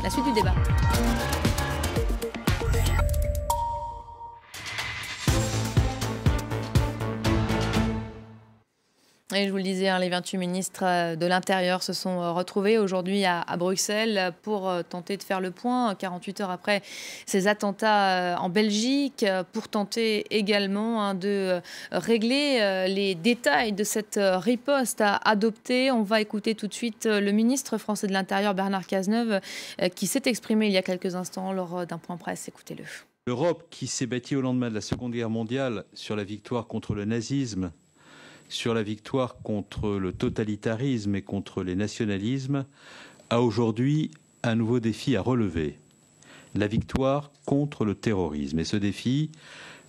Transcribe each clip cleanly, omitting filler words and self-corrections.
La suite du débat. Et je vous le disais, les 28 ministres de l'Intérieur se sont retrouvés aujourd'hui à Bruxelles pour tenter de faire le point 48 heures après ces attentats en Belgique, pour tenter également de régler les détails de cette riposte à adopter. On va écouter tout de suite le ministre français de l'Intérieur, Bernard Cazeneuve, qui s'est exprimé il y a quelques instants lors d'un point presse. Écoutez-le. L'Europe qui s'est bâtie au lendemain de la Seconde Guerre mondiale sur la victoire contre le nazisme, sur la victoire contre le totalitarisme et contre les nationalismes, a aujourd'hui un nouveau défi à relever. La victoire contre le terrorisme. Et ce défi,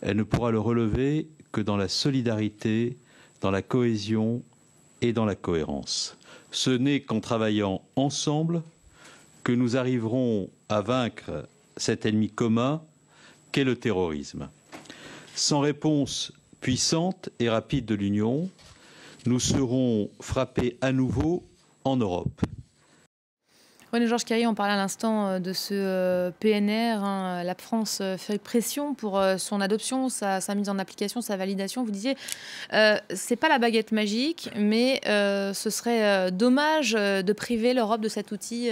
elle ne pourra le relever que dans la solidarité, dans la cohésion et dans la cohérence. Ce n'est qu'en travaillant ensemble que nous arriverons à vaincre cet ennemi commun qu'est le terrorisme. Sans réponse puissante et rapide de l'Union, nous serons frappés à nouveau en Europe. René-Georges Carrier, on parlait à l'instant de ce PNR. La France fait pression pour son adoption, sa mise en application, sa validation. Vous disiez, c'est pas la baguette magique, mais ce serait dommage de priver l'Europe de cet outil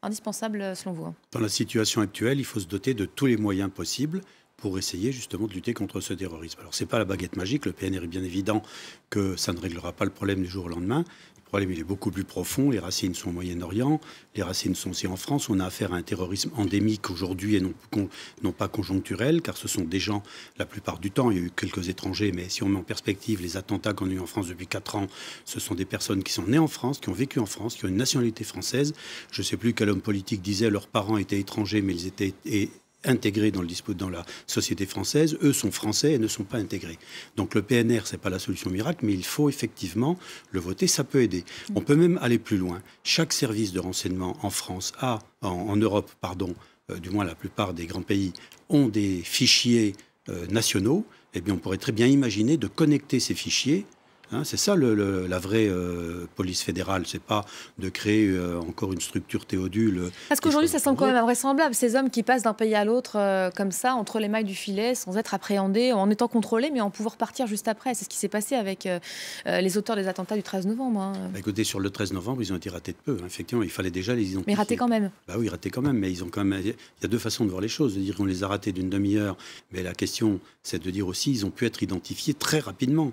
indispensable selon vous. Dans la situation actuelle, il faut se doter de tous les moyens possibles pour essayer justement de lutter contre ce terrorisme. Alors c'est pas la baguette magique, le PNR est bien évident que ça ne réglera pas le problème du jour au lendemain. Le problème il est beaucoup plus profond, les racines sont au Moyen-Orient, les racines sont aussi en France. On a affaire à un terrorisme endémique aujourd'hui et non pas conjoncturel, car ce sont des gens, la plupart du temps, il y a eu quelques étrangers, mais si on met en perspective les attentats qu'on a eu en France depuis 4 ans, ce sont des personnes qui sont nées en France, qui ont vécu en France, qui ont une nationalité française. Je ne sais plus quel homme politique disait leurs parents étaient étrangers, mais ils étaient intégrés dans la société française. Eux sont français et ne sont pas intégrés. Donc le PNR, c'est pas la solution miracle, mais il faut effectivement le voter, ça peut aider. On peut même aller plus loin. Chaque service de renseignement en France en Europe, du moins la plupart des grands pays, ont des fichiers nationaux. Eh bien, on pourrait très bien imaginer de connecter ces fichiers. C'est ça la vraie police fédérale, c'est pas de créer encore une structure Théodule. Parce qu'aujourd'hui, ça semble quand même invraisemblable, ces hommes qui passent d'un pays à l'autre comme ça, entre les mailles du filet, sans être appréhendés, en étant contrôlés, mais en pouvant repartir juste après. C'est ce qui s'est passé avec les auteurs des attentats du 13 novembre. Écoutez, sur le 13 novembre, ils ont été ratés de peu. Effectivement, il fallait déjà les identifier. Mais ratés quand même. Oui, ratés quand même, mais ils ont quand même. Il y a deux façons de voir les choses. De dire qu'on les a ratés d'une demi-heure, mais la question, c'est de dire aussi ils ont pu être identifiés très rapidement.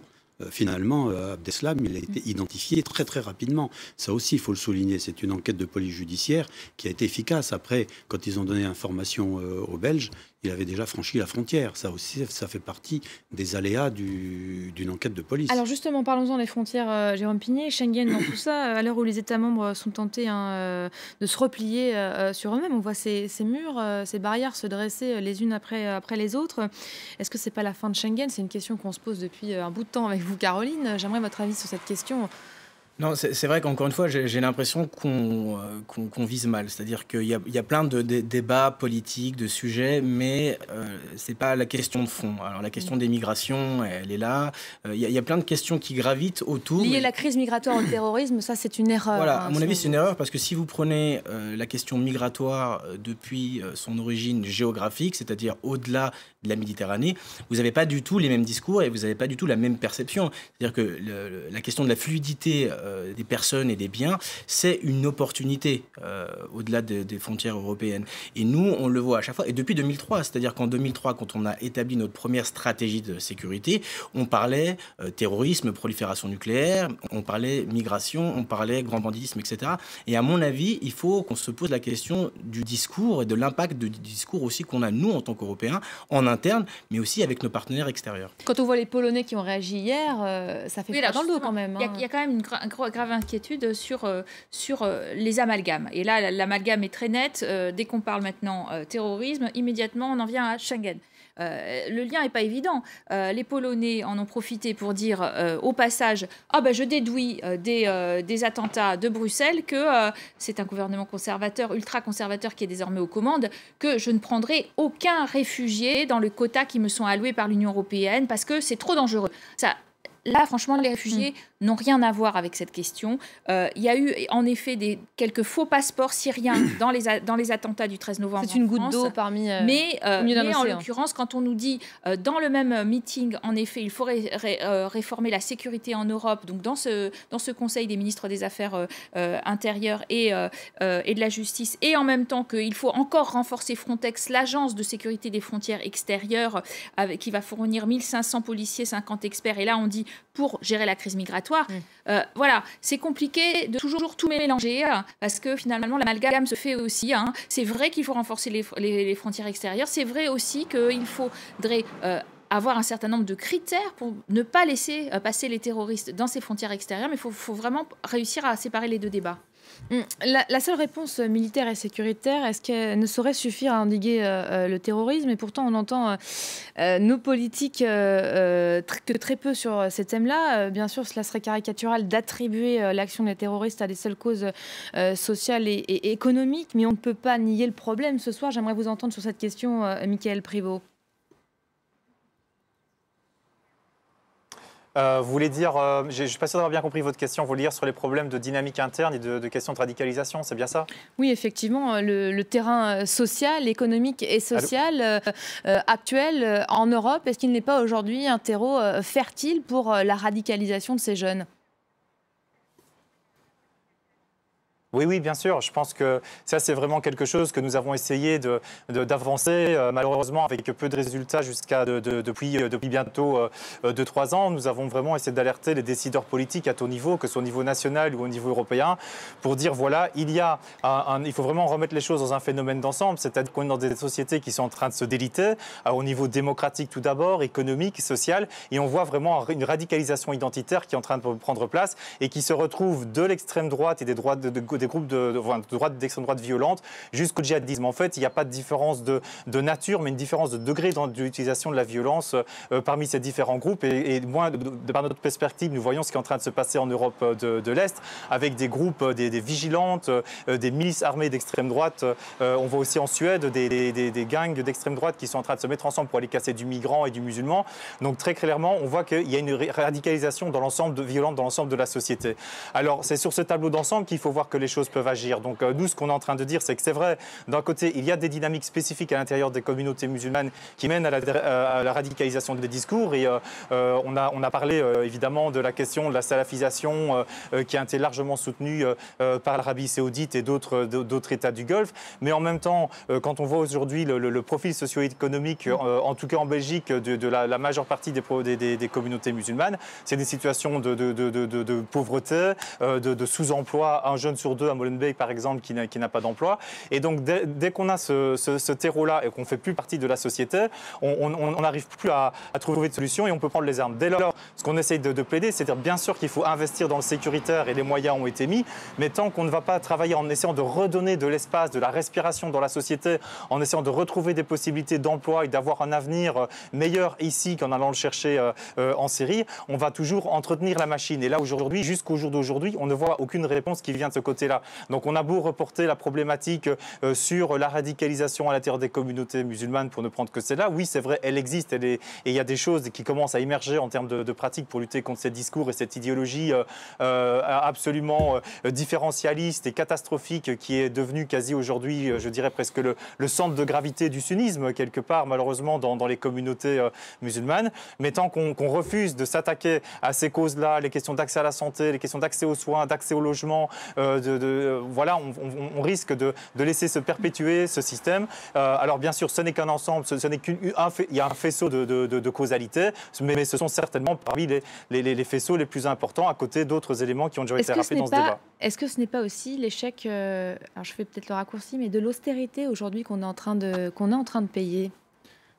Finalement, Abdeslam, il a été identifié très très rapidement. Ça aussi, il faut le souligner. C'est une enquête de police judiciaire qui a été efficace. Après, quand ils ont donné information aux Belges, il avait déjà franchi la frontière. Ça aussi, ça fait partie des aléas d'une enquête de police. Alors justement, parlons-en des frontières, Jérôme Pigné, Schengen dans tout ça. À l'heure où les États membres sont tentés de se replier sur eux-mêmes, on voit ces murs, ces barrières se dresser les unes après les autres. Est-ce que c'est pas la fin de Schengen? C'est une question qu'on se pose depuis un bout de temps avec vous, Caroline. J'aimerais votre avis sur cette question. Non, c'est vrai qu'encore une fois, j'ai l'impression qu'on vise mal. C'est-à-dire qu'il y a plein de débats politiques, de sujets, mais c'est pas la question de fond. Alors la question des migrations, elle est là. Il y a plein de questions qui gravitent autour. Lier la crise migratoire au terrorisme, ça c'est une erreur. Voilà, à mon avis, c'est une erreur parce que si vous prenez la question migratoire depuis son origine géographique, c'est-à-dire au-delà de la Méditerranée, vous n'avez pas du tout les mêmes discours et vous n'avez pas du tout la même perception. C'est-à-dire que la question de la fluidité des personnes et des biens, c'est une opportunité au-delà des frontières européennes. Et nous, on le voit à chaque fois. Et depuis 2003, c'est-à-dire qu'en 2003, quand on a établi notre première stratégie de sécurité, on parlait terrorisme, prolifération nucléaire, on parlait migration, on parlait grand banditisme, etc. Et à mon avis, il faut qu'on se pose la question du discours et de l'impact du discours aussi qu'on a, nous, en tant qu'Européens, en interne, mais aussi avec nos partenaires extérieurs. Quand on voit les Polonais qui ont réagi hier, ça fait froid dans le dos quand même. Il y a quand même une grave inquiétude sur les amalgames. Et là, l'amalgame est très net. Dès qu'on parle maintenant terrorisme, immédiatement, on en vient à Schengen. Le lien n'est pas évident. Les Polonais en ont profité pour dire au passage je déduis des attentats de Bruxelles que c'est un gouvernement conservateur, ultra-conservateur qui est désormais aux commandes, que je ne prendrai aucun réfugié dans le quota qui me sont alloués par l'Union européenne parce que c'est trop dangereux. Ça, là, franchement, les réfugiés n'ont rien à voir avec cette question. Il y a eu, en effet, quelques faux passeports syriens dans les attentats du 13 novembre. C'est une goutte d'eau parmi. Mais en l'occurrence, quand on nous dit, dans le même meeting, en effet, il faut réformer la sécurité en Europe, donc dans ce Conseil des ministres des Affaires intérieures et de la justice, et en même temps qu'il faut encore renforcer Frontex, l'agence de sécurité des frontières extérieures, qui va fournir 1500 policiers, 50 experts, et là on dit pour gérer la crise migratoire. Voilà, c'est compliqué de toujours tout mélanger, parce que finalement l'amalgame se fait aussi. C'est vrai qu'il faut renforcer les frontières extérieures, c'est vrai aussi qu'il faudrait avoir un certain nombre de critères pour ne pas laisser passer les terroristes dans ces frontières extérieures, mais il faut vraiment réussir à séparer les deux débats. La seule réponse militaire et sécuritaire, est-ce qu'elle ne saurait suffire à endiguer le terrorisme? Et pourtant, on entend nos politiques que très peu sur ces thèmes-là. Bien sûr, cela serait caricatural d'attribuer l'action des terroristes à des seules causes sociales et économiques, mais on ne peut pas nier le problème. Ce soir, j'aimerais vous entendre sur cette question, Mickaël Privot. Vous voulez dire, je ne suis pas sûr d'avoir bien compris votre question, vous voulez dire sur les problèmes de dynamique interne et de questions de radicalisation, c'est bien ça? Oui, effectivement, le terrain social, économique et social actuel en Europe, est-ce qu'il n'est pas aujourd'hui un terreau fertile pour la radicalisation de ces jeunes? Oui, bien sûr. Je pense que ça, c'est vraiment quelque chose que nous avons essayé d'avancer, malheureusement avec peu de résultats depuis bientôt 2-3 ans. Nous avons vraiment essayé d'alerter les décideurs politiques à tout niveau, que ce soit au niveau national ou au niveau européen, pour dire voilà, il faut vraiment remettre les choses dans un phénomène d'ensemble, c'est-à-dire qu'on est dans des sociétés qui sont en train de se déliter, au niveau démocratique tout d'abord, économique, social, et on voit vraiment une radicalisation identitaire qui est en train de prendre place et qui se retrouve de l'extrême droite et des groupes d'extrême droite violente jusqu'au djihadisme. En fait, il n'y a pas de différence de nature, mais une différence de degré dans l'utilisation de la violence parmi ces différents groupes. Et moi, par notre perspective, nous voyons ce qui est en train de se passer en Europe de l'Est, avec des groupes, des vigilantes, des milices armées d'extrême droite. On voit aussi en Suède des gangs d'extrême droite qui sont en train de se mettre ensemble pour aller casser du migrant et du musulman. Donc très clairement, on voit qu'il y a une radicalisation dans l'ensemble violente dans l'ensemble de la société. Alors, c'est sur ce tableau d'ensemble qu'il faut voir que les choses peuvent agir. Donc nous, ce qu'on est en train de dire, c'est que c'est vrai, d'un côté, il y a des dynamiques spécifiques à l'intérieur des communautés musulmanes qui mènent à la radicalisation des discours. Et on a parlé évidemment de la question de la salafisation qui a été largement soutenue par l'Arabie saoudite et d'autres États du Golfe. Mais en même temps, quand on voit aujourd'hui le profil socio-économique, en tout cas en Belgique, de la majeure partie des communautés musulmanes, c'est des situations de pauvreté, de sous-emploi. Un jeune sur deux à Molenbeek, par exemple, qui n'a pas d'emploi. Et donc, dès qu'on a ce terreau-là et qu'on ne fait plus partie de la société, on n'arrive plus à trouver de solution et on peut prendre les armes. Dès lors, ce qu'on essaye de plaider, c'est-à-dire bien sûr qu'il faut investir dans le sécuritaire et les moyens ont été mis, mais tant qu'on ne va pas travailler en essayant de redonner de l'espace, de la respiration dans la société, en essayant de retrouver des possibilités d'emploi et d'avoir un avenir meilleur ici qu'en allant le chercher en Syrie, on va toujours entretenir la machine. Et là, aujourd'hui, jusqu'au jour d'aujourd'hui, on ne voit aucune réponse qui vient de ce côté-là. Donc on a beau reporter la problématique sur la radicalisation à l'intérieur des communautés musulmanes pour ne prendre que celle-là, oui c'est vrai, elle existe et il y a des choses qui commencent à émerger en termes de pratiques pour lutter contre ces discours et cette idéologie absolument différentialiste et catastrophique qui est devenue quasi aujourd'hui, je dirais presque le centre de gravité du sunnisme quelque part malheureusement dans les communautés musulmanes. Mais tant qu'on refuse de s'attaquer à ces causes-là, les questions d'accès à la santé, les questions d'accès aux soins, d'accès au logement, voilà, on risque de laisser se perpétuer ce système. Alors bien sûr, ce n'est qu'un ensemble, il y a un faisceau de causalité, mais ce sont certainement parmi les faisceaux les plus importants à côté d'autres éléments qui ont déjà été rappelés dans ce débat. Est-ce que ce n'est pas aussi l'échec, alors je fais peut-être le raccourci, mais de l'austérité aujourd'hui qu'on est en train de payer?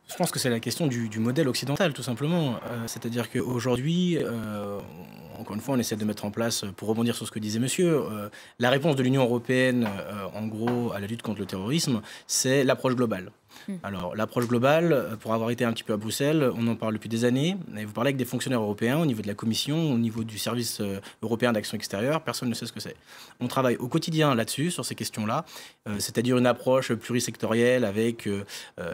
Je pense que c'est la question du modèle occidental, tout simplement. C'est-à-dire qu'aujourd'hui, encore une fois, on essaie de mettre en place, pour rebondir sur ce que disait monsieur, la réponse de l'Union européenne, en gros, à la lutte contre le terrorisme, c'est l'approche globale. Alors, l'approche globale, pour avoir été un petit peu à Bruxelles, on en parle depuis des années. Et vous parlez avec des fonctionnaires européens au niveau de la Commission, au niveau du service européen d'action extérieure, personne ne sait ce que c'est. On travaille au quotidien là-dessus, sur ces questions-là, c'est-à-dire une approche plurisectorielle avec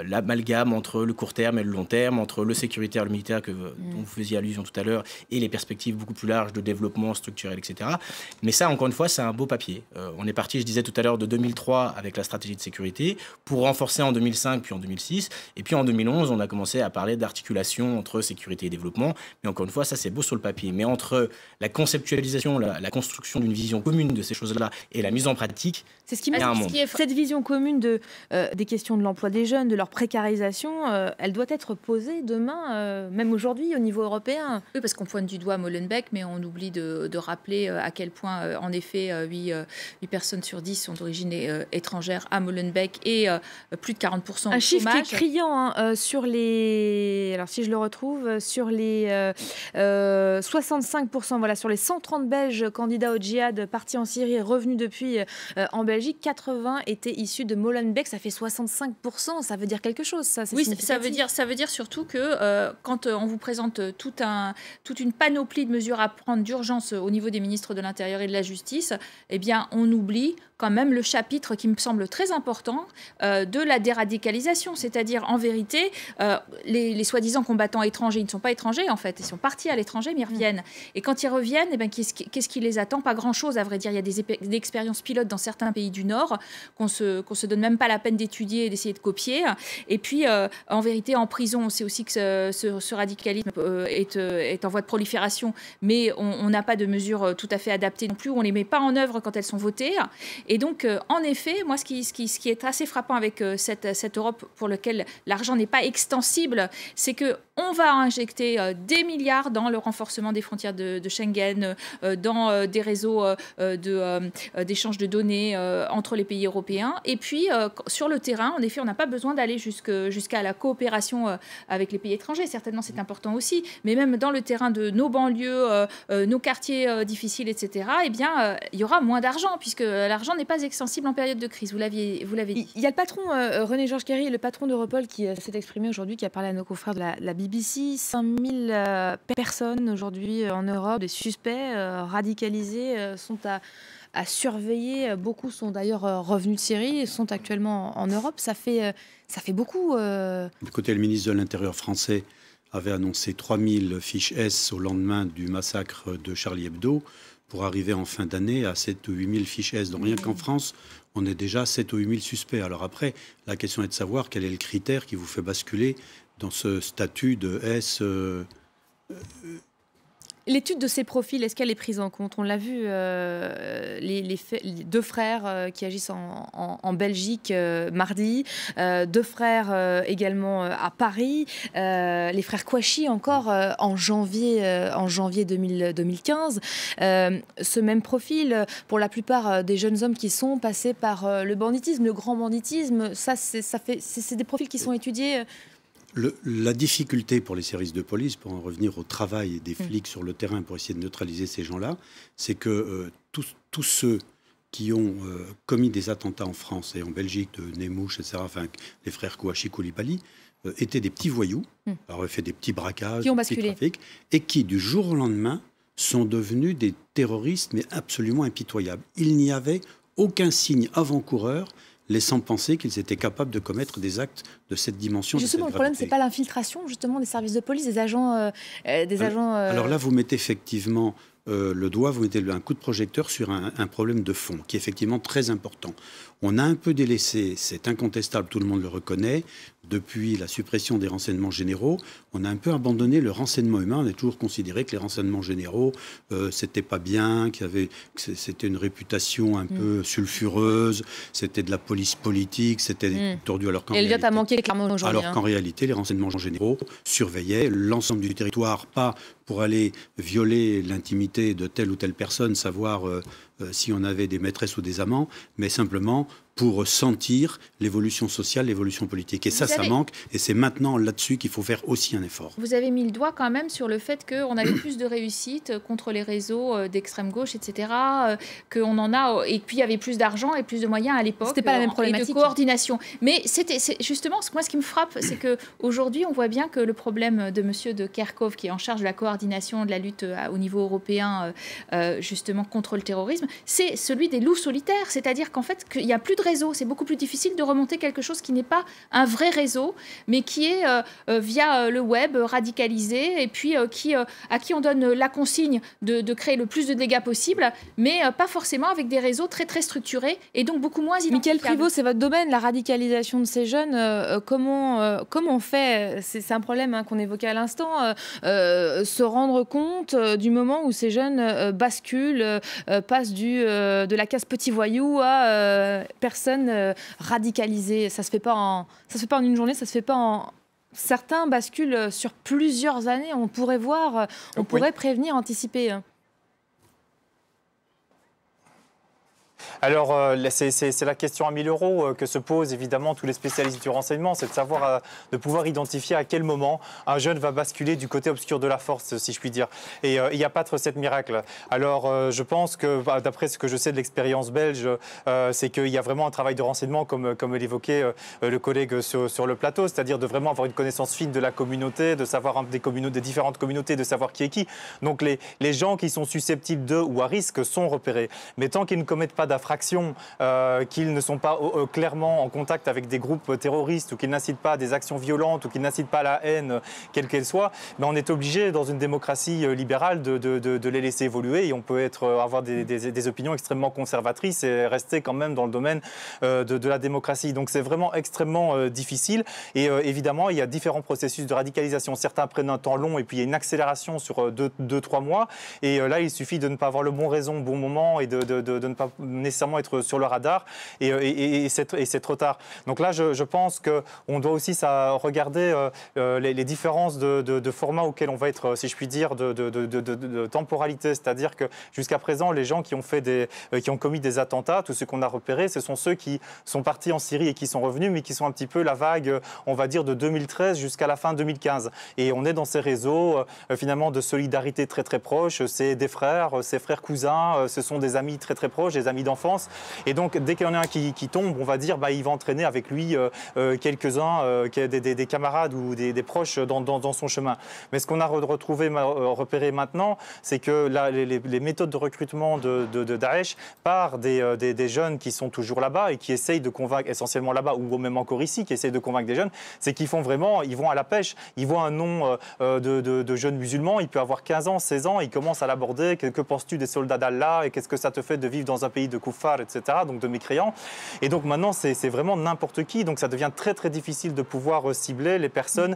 l'amalgame entre le court terme et le long terme, entre le sécuritaire, le militaire, dont vous faisiez allusion tout à l'heure, et les perspectives beaucoup plus larges de développement structurel, etc. Mais ça, encore une fois, c'est un beau papier. On est parti, je disais tout à l'heure, de 2003 avec la stratégie de sécurité, pour renforcer en 2005, puis en 2006. Et puis en 2011, on a commencé à parler d'articulation entre sécurité et développement. Mais encore une fois, ça, c'est beau sur le papier. Mais entre la conceptualisation, la construction d'une vision commune de ces choses-là et la mise en pratique, c'est ce qui m'a dit. Cette vision commune des questions de l'emploi des jeunes, de leur précarisation, elle doit être posée demain, même aujourd'hui, au niveau européen. Oui, parce qu'on pointe du doigt Molenbeek, mais on oublie de rappeler à quel point, en effet, 8 personnes sur 10 sont d'origine étrangère à Molenbeek et plus de 40% un chiffre qui est criant sur les... Alors, si je le retrouve, sur les 65%, voilà, sur les 130 Belges candidats au djihad partis en Syrie et revenus depuis en Belgique, 80 étaient issus de Molenbeek. Ça fait 65%. Ça veut dire quelque chose, ça. Oui, ça veut dire surtout que quand on vous présente toute une panoplie de mesures à prendre d'urgence au niveau des ministres de l'Intérieur et de la Justice, eh bien, on oublie quand même le chapitre qui me semble très important de la déradicalisation. C'est-à-dire, en vérité, les soi-disant combattants étrangers, ils ne sont pas étrangers, en fait. Ils sont partis à l'étranger, mais ils reviennent. Et quand ils reviennent, eh bien, qu'est-ce qui les attend? Pas grand-chose, à vrai dire. Il y a des expériences pilotes dans certains pays du Nord qu'on se donne même pas la peine d'étudier et d'essayer de copier. Et puis, en vérité, en prison, on sait aussi que ce radicalisme est en voie de prolifération, mais on n'a pas de mesures tout à fait adaptées non plus. On ne les met pas en œuvre quand elles sont votées. Et donc, en effet, moi, ce qui est assez frappant avec cette Europe pour laquelle l'argent n'est pas extensible, c'est qu'on va injecter des milliards dans le renforcement des frontières de Schengen, dans des réseaux d'échange de données entre les pays européens. Et puis, sur le terrain, en effet, on n'a pas besoin d'aller jusqu'à la coopération avec les pays étrangers. Certainement, c'est important aussi. Mais même dans le terrain de nos banlieues, nos quartiers difficiles, etc., eh bien, il y aura moins d'argent, puisque l'argent n'est pas extensible en période de crise. Vous l'aviez dit. Il y a le patron, René-Georges Kerry, le patron d'Europol, qui s'est exprimé aujourd'hui, qui a parlé à nos confrères de la BBC. 5000 personnes aujourd'hui en Europe, des suspects radicalisés, sont à surveiller. Beaucoup sont d'ailleurs revenus de Syrie et sont actuellement en Europe. Ça fait beaucoup. Écoutez, le ministre de l'Intérieur français avait annoncé 3000 fiches S au lendemain du massacre de Charlie Hebdo, pour arriver en fin d'année à 7 ou 8 000 fiches S. Donc rien qu'en France, on est déjà à 7 ou 8 000 suspects. Alors après, la question est de savoir quel est le critère qui vous fait basculer dans ce statut de S. L'étude de ces profils, est-ce qu'elle est prise en compte? On l'a vu, les deux frères qui agissent en Belgique mardi, deux frères également à Paris, les frères Kouachi encore en janvier 2015. Ce même profil, pour la plupart des jeunes hommes qui sont passés par le banditisme, le grand banditisme, c'est des profils qui sont étudiés. La difficulté pour les services de police, pour en revenir au travail des flics sur le terrain pour essayer de neutraliser ces gens-là, c'est que tous ceux qui ont commis des attentats en France et en Belgique, de Nemouche, etc., enfin, les frères Kouachi Koulibaly, étaient des petits voyous, avaient fait des petits braquages, qui ont des petits trafics, et qui, du jour au lendemain, sont devenus des terroristes, mais absolument impitoyables. Il n'y avait aucun signe avant-coureur laissant penser qu'ils étaient capables de commettre des actes de cette dimension. Justement, le problème, c'est pas l'infiltration justement des services de police, des agents. Alors là, vous mettez effectivement le doigt, vous mettez un coup de projecteur sur un problème de fond qui est effectivement très important. On a un peu délaissé, c'est incontestable, tout le monde le reconnaît, depuis la suppression des renseignements généraux, on a un peu abandonné le renseignement humain. On a toujours considéré que les renseignements généraux, c'était pas bien, que c'était une réputation un peu sulfureuse, c'était de la police politique, c'était tordu. Alors qu'en et le a manqué clairement aujourd'hui. Alors qu'en réalité, les renseignements généraux surveillaient l'ensemble du territoire, pas pour aller violer l'intimité de telle ou telle personne, savoir si on avait des maîtresses ou des amants, mais simplement pour sentir l'évolution sociale, l'évolution politique. Et ça manque. Et c'est maintenant là-dessus qu'il faut faire aussi un effort. Vous avez mis le doigt quand même sur le fait qu'on avait plus de réussite contre les réseaux d'extrême gauche, etc. Qu'on en a, et puis il y avait plus d'argent et plus de moyens à l'époque. C'était pas la même problématique. Et de coordination. Mais c'est justement, moi ce qui me frappe, c'est qu'aujourd'hui on voit bien que le problème de monsieur de Kerkhove, qui est en charge de la coordination de la lutte au niveau européen, justement contre le terrorisme, c'est celui des loups solitaires. C'est-à-dire qu'en fait, qu'il n'y a plus de réseau. C'est beaucoup plus difficile de remonter quelque chose qui n'est pas un vrai réseau, mais qui est via le web radicalisé, et puis à qui on donne la consigne de créer le plus de dégâts possible, mais pas forcément avec des réseaux très très structurés et donc beaucoup moins identifiables. Mickaël Privot, c'est votre domaine, la radicalisation de ces jeunes. Comment on fait, c'est un problème qu'on évoquait à l'instant, se rendre compte du moment où ces jeunes basculent, passent de la case petit voyou à personnes radicalisées. Ça se fait pas en une journée, ça se fait pas en... Certains basculent sur plusieurs années. On pourrait voir, on pourrait prévenir, anticiper. Alors, c'est la question à 1 000 € que se posent évidemment tous les spécialistes du renseignement, c'est de savoir, de pouvoir identifier à quel moment un jeune va basculer du côté obscur de la force, si je puis dire. Et il n'y a pas de recette miracle. Alors, je pense que, d'après ce que je sais de l'expérience belge, c'est qu'il y a vraiment un travail de renseignement, comme l'évoquait le collègue sur le plateau, c'est-à-dire de vraiment avoir une connaissance fine de la communauté, de savoir des différentes communautés, de savoir qui est qui. Donc, les gens qui sont susceptibles de ou à risque sont repérés. Mais tant qu'ils ne commettent pas d'infractions, qu'ils ne sont pas clairement en contact avec des groupes terroristes ou qu'ils n'incitent pas à des actions violentes ou qu'ils n'incitent pas à la haine, quelle qu'elle soit, on est obligé, dans une démocratie libérale, de les laisser évoluer et on peut avoir des opinions extrêmement conservatrices et rester quand même dans le domaine de la démocratie. Donc c'est vraiment extrêmement difficile et évidemment, il y a différents processus de radicalisation. Certains prennent un temps long et puis il y a une accélération sur 2-3 mois et là, il suffit de ne pas avoir le bon raison au bon moment et de ne pas nécessairement être sur le radar et c'est trop tard. Donc là, je pense qu'on doit aussi regarder les différences de format auxquels on va être, si je puis dire, de temporalité. C'est-à-dire que jusqu'à présent, les gens qui ont commis des attentats, tous ceux qu'on a repérés, ce sont ceux qui sont partis en Syrie et qui sont revenus, mais qui sont un petit peu la vague, on va dire, de 2013 jusqu'à la fin 2015. Et on est dans ces réseaux, finalement, de solidarité très très proches. C'est des frères, ses frères cousins, ce sont des amis très très proches, des amis d'enfance. Et donc, dès qu'il y en a un qui tombe, on va dire, il va entraîner avec lui quelques-uns, des camarades ou des proches dans son chemin. Mais ce qu'on a repéré maintenant, c'est que les méthodes de recrutement de Daesh partent des jeunes qui sont toujours là-bas et qui essayent de convaincre, essentiellement là-bas ou même encore ici, qui essayent de convaincre des jeunes, c'est qu'ils vont à la pêche. Ils voient un nom de jeunes musulmans, il peut avoir 15 ans, 16 ans, ils commencent à l'aborder. Que penses-tu des soldats d'Allah et qu'est-ce que ça te fait de vivre dans un pays de kuffar, etc., donc de mécréants. Et donc maintenant, c'est vraiment n'importe qui. Donc ça devient très très difficile de pouvoir cibler les personnes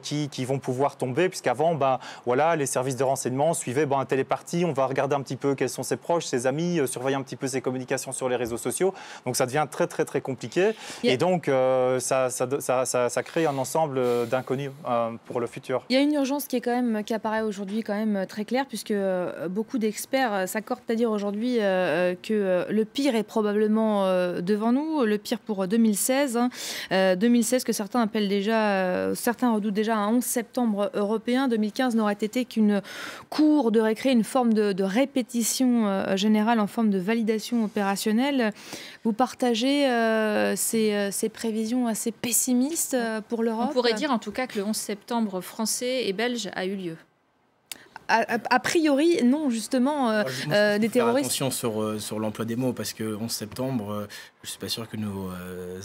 qui vont pouvoir tomber, puisqu'avant, voilà, les services de renseignement suivaient un tel est parti, on va regarder un petit peu quels sont ses proches, ses amis, surveiller un petit peu ses communications sur les réseaux sociaux. Donc ça devient très très très compliqué. Et donc ça crée un ensemble d'inconnus pour le futur. Il y a une urgence qui apparaît aujourd'hui quand même très claire, puisque beaucoup d'experts s'accordent à dire aujourd'hui que le pire est probablement devant nous, le pire pour 2016. 2016 que certains appellent déjà, certains redoutent déjà un 11 septembre européen. 2015 n'aurait été qu'une cour de récré, une forme de répétition générale en forme de validation opérationnelle. Vous partagez ces prévisions assez pessimistes pour l'Europe? On pourrait dire en tout cas que le 11 septembre français et belge a eu lieu. A priori, non, justement, des terroristes... Attention sur l'emploi des mots, parce que 11 septembre, je ne suis pas sûr que nos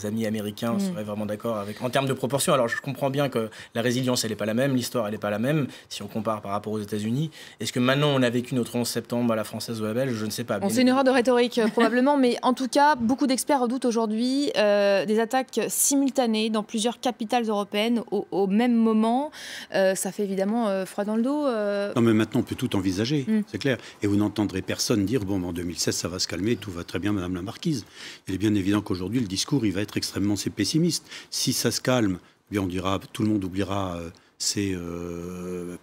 amis américains seraient vraiment d'accord avec... En termes de proportion, alors je comprends bien que la résilience, elle n'est pas la même, l'histoire, elle n'est pas la même, si on compare par rapport aux États-Unis. Est-ce que maintenant, on a vécu notre 11 septembre à la française ou à la belge? Je ne sais pas. C'est une erreur de rhétorique, probablement, mais en tout cas, beaucoup d'experts redoutent aujourd'hui des attaques simultanées dans plusieurs capitales européennes au même moment. Ça fait évidemment froid dans le dos. Non, mais maintenant, on peut tout envisager, c'est clair. Et vous n'entendrez personne dire, en 2016, ça va se calmer, tout va très bien, Madame la Marquise. Il est bien évident qu'aujourd'hui, le discours, il va être extrêmement pessimiste. Si ça se calme, bien on dira, tout le monde oubliera ces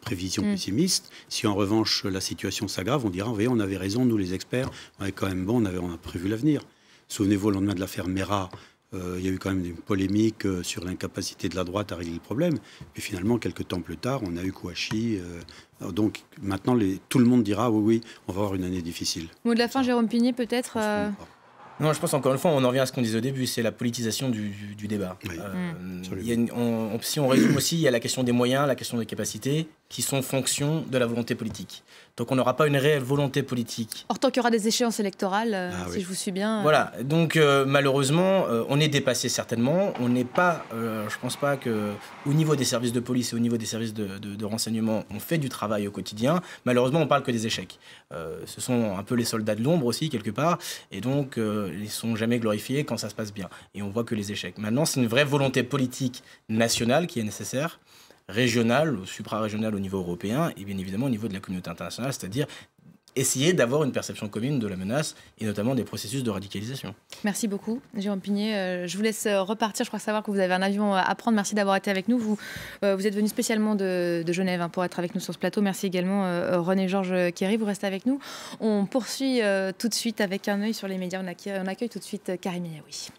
prévisions pessimistes. Si en revanche la situation s'aggrave, on dira, vous voyez, on avait raison, nous les experts, on est quand même bon, on a prévu l'avenir. Souvenez-vous, au lendemain de l'affaire Mera, il y a eu quand même une polémique sur l'incapacité de la droite à régler le problème. Et finalement, quelques temps plus tard, on a eu Kouachi. Donc maintenant, tout le monde dira, oui, on va avoir une année difficile. Mot de la fin, Jérôme Pigné, peut-être Non, je pense encore une fois, on en revient à ce qu'on disait au début, c'est la politisation du débat. Oui, si on résume aussi, il y a la question des moyens, la question des capacités, qui sont fonction de la volonté politique. Donc on n'aura pas une réelle volonté politique. Or, tant qu'il y aura des échéances électorales, si je vous suis bien... Voilà, donc malheureusement, on est dépassé certainement. On n'est pas, je pense pas qu'au niveau des services de police et au niveau des services de renseignement, on fait du travail au quotidien. Malheureusement, on parle que des échecs. Ce sont un peu les soldats de l'ombre aussi, quelque part. Et donc, ils ne sont jamais glorifiés quand ça se passe bien. Et on voit que les échecs. Maintenant, c'est une vraie volonté politique nationale qui est nécessaire, régionale, supra-régionale au niveau européen et bien évidemment au niveau de la communauté internationale, c'est-à-dire essayer d'avoir une perception commune de la menace et notamment des processus de radicalisation. Merci beaucoup, Jérôme Pigné. Je vous laisse repartir. Je crois savoir que vous avez un avion à prendre. Merci d'avoir été avec nous. Vous êtes venu spécialement de Genève pour être avec nous sur ce plateau. Merci également René-Georges Kéry. Vous restez avec nous. On poursuit tout de suite avec un œil sur les médias. On accueille tout de suite Karim Yaoui.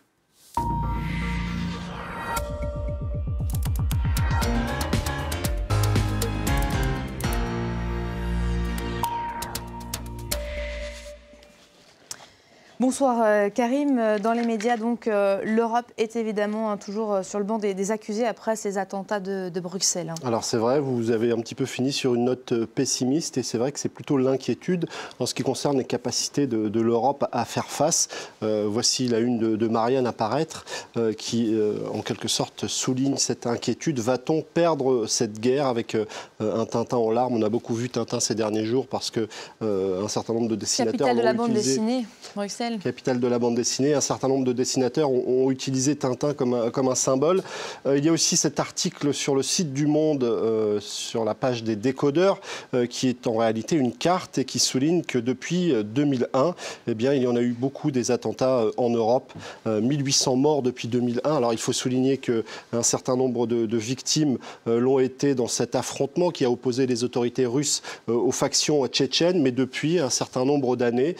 Bonsoir Karim. Dans les médias, donc, l'Europe est évidemment toujours sur le banc des accusés après ces attentats de Bruxelles. Alors c'est vrai, vous avez un petit peu fini sur une note pessimiste et c'est vrai que c'est plutôt l'inquiétude en ce qui concerne les capacités de l'Europe à faire face. Voici la une de Marianne apparaître qui en quelque sorte souligne cette inquiétude. Va-t-on perdre cette guerre avec un Tintin en larmes? On a beaucoup vu Tintin ces derniers jours parce que un certain nombre de dessinateurs capitale de la bande dessinée, Bruxelles. Capitale de la bande dessinée. Un certain nombre de dessinateurs ont utilisé Tintin comme un symbole. Il y a aussi cet article sur le site du Monde, sur la page des décodeurs, qui est en réalité une carte et qui souligne que depuis 2001, eh bien, il y en a eu beaucoup des attentats en Europe. 1800 morts depuis 2001. Alors il faut souligner qu'un certain nombre de victimes l'ont été dans cet affrontement qui a opposé les autorités russes aux factions tchétchènes. Mais depuis un certain nombre d'années,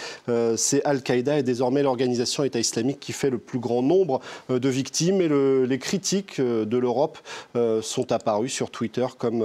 c'est Al-Qaïda et désormais l'organisation État islamique qui fait le plus grand nombre de victimes. Et les critiques de l'Europe sont apparues sur Twitter comme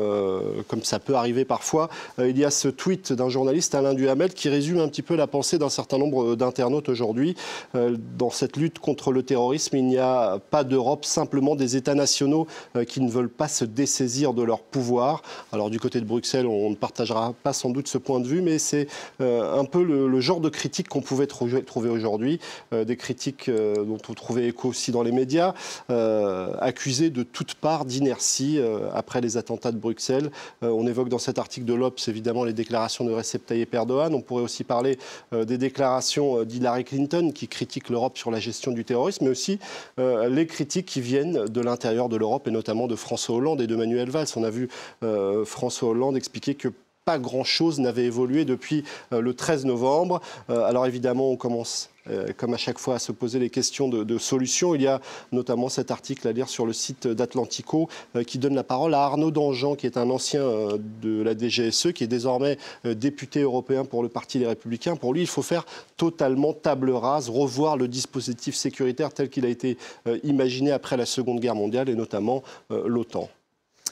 ça peut arriver parfois. Il y a ce tweet d'un journaliste, Alain Duhamel, qui résume un petit peu la pensée d'un certain nombre d'internautes aujourd'hui. Dans cette lutte contre le terrorisme, il n'y a pas d'Europe, simplement des États nationaux qui ne veulent pas se dessaisir de leur pouvoir. Alors du côté de Bruxelles, on ne partagera pas sans doute ce point de vue, mais c'est un peu le genre de critique qu'on pouvait trouver aujourd'hui, des critiques dont on trouvait écho aussi dans les médias, accusées de toutes parts d'inertie après les attentats de Bruxelles. On évoque dans cet article de l'Obs évidemment les déclarations de Recep Tayyip Erdogan. On pourrait aussi parler des déclarations d'Hillary Clinton qui critique l'Europe sur la gestion du terrorisme, mais aussi les critiques qui viennent de l'intérieur de l'Europe et notamment de François Hollande et de Manuel Valls. On a vu François Hollande expliquer que pas grand-chose n'avait évolué depuis le 13 novembre. Alors évidemment, on commence, comme à chaque fois, à se poser les questions de solutions. Il y a notamment cet article à lire sur le site d'Atlantico qui donne la parole à Arnaud Danjean, qui est un ancien de la DGSE, qui est désormais député européen pour le Parti des Républicains. Pour lui, il faut faire totalement table rase, revoir le dispositif sécuritaire tel qu'il a été imaginé après la Seconde Guerre mondiale et notamment l'OTAN.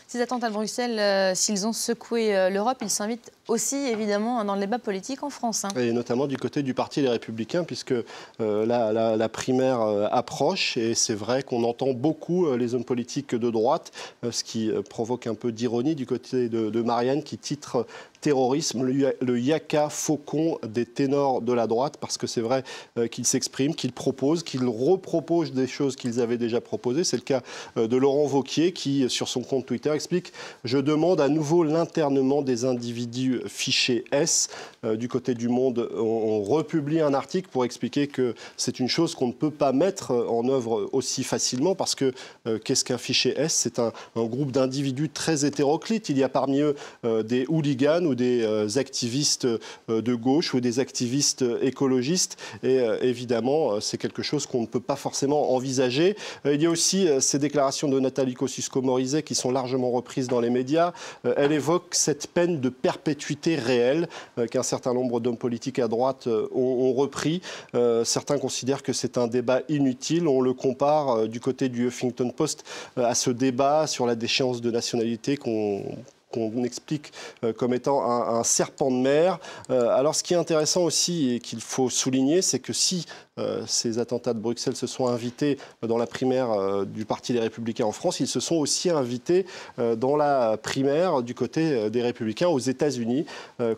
Ces attentats à Bruxelles, s'ils ont secoué l'Europe, ils s'invitent aussi évidemment dans le débat politique en France. Et notamment du côté du Parti des Républicains, puisque la primaire approche. Et c'est vrai qu'on entend beaucoup les hommes politiques de droite, ce qui provoque un peu d'ironie du côté de Marianne, qui titre terrorisme, le yaka faucon des ténors de la droite, parce que c'est vrai qu'ils s'expriment, qu'ils proposent, qu'ils reproposent des choses qu'ils avaient déjà proposées. C'est le cas de Laurent Wauquiez qui, sur son compte Twitter, explique « Je demande à nouveau l'internement des individus fichés S ». Du côté du Monde, on republie un article pour expliquer que c'est une chose qu'on ne peut pas mettre en œuvre aussi facilement, parce que qu'est-ce qu'un fichier S? C'est un groupe d'individus très hétéroclites. Il y a parmi eux des hooligans ou des activistes de gauche ou des activistes écologistes. Et évidemment, c'est quelque chose qu'on ne peut pas forcément envisager. Il y a aussi ces déclarations de Nathalie Kosciusko-Morizet qui sont largement reprises dans les médias. Elle évoque cette peine de perpétuité réelle qu'un certain nombre d'hommes politiques à droite ont repris. Certains considèrent que c'est un débat inutile. On le compare du côté du Huffington Post à ce débat sur la déchéance de nationalité qu'on explique comme étant un serpent de mer. Alors ce qui est intéressant aussi et qu'il faut souligner, c'est que si ces attentats de Bruxelles se sont invités dans la primaire du Parti des Républicains en France, ils se sont aussi invités dans la primaire du côté des Républicains aux États-Unis.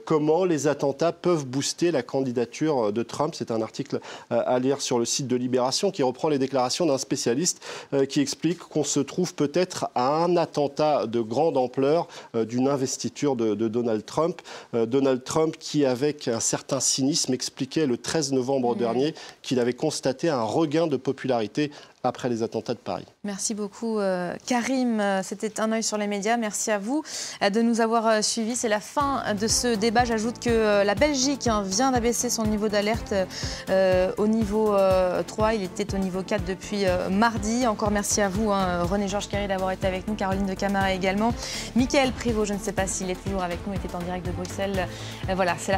Comment les attentats peuvent booster la candidature de Trump? C'est un article à lire sur le site de Libération qui reprend les déclarations d'un spécialiste qui explique qu'on se trouve peut-être à un attentat de grande ampleur d'une investiture de Donald Trump. Donald Trump qui, avec un certain cynisme, expliquait le 13 novembre dernier qu'il avait constaté un regain de popularité après les attentats de Paris. Merci beaucoup Karim. C'était un œil sur les médias. Merci à vous de nous avoir suivis. C'est la fin de ce débat. J'ajoute que la Belgique vient d'abaisser son niveau d'alerte au niveau 3. Il était au niveau 4 depuis mardi. Encore merci à vous, René-Georges Carry, d'avoir été avec nous. Caroline de Camara également. Mickaël Prévost, je ne sais pas s'il est toujours avec nous, était en direct de Bruxelles. Voilà, c'est la fin.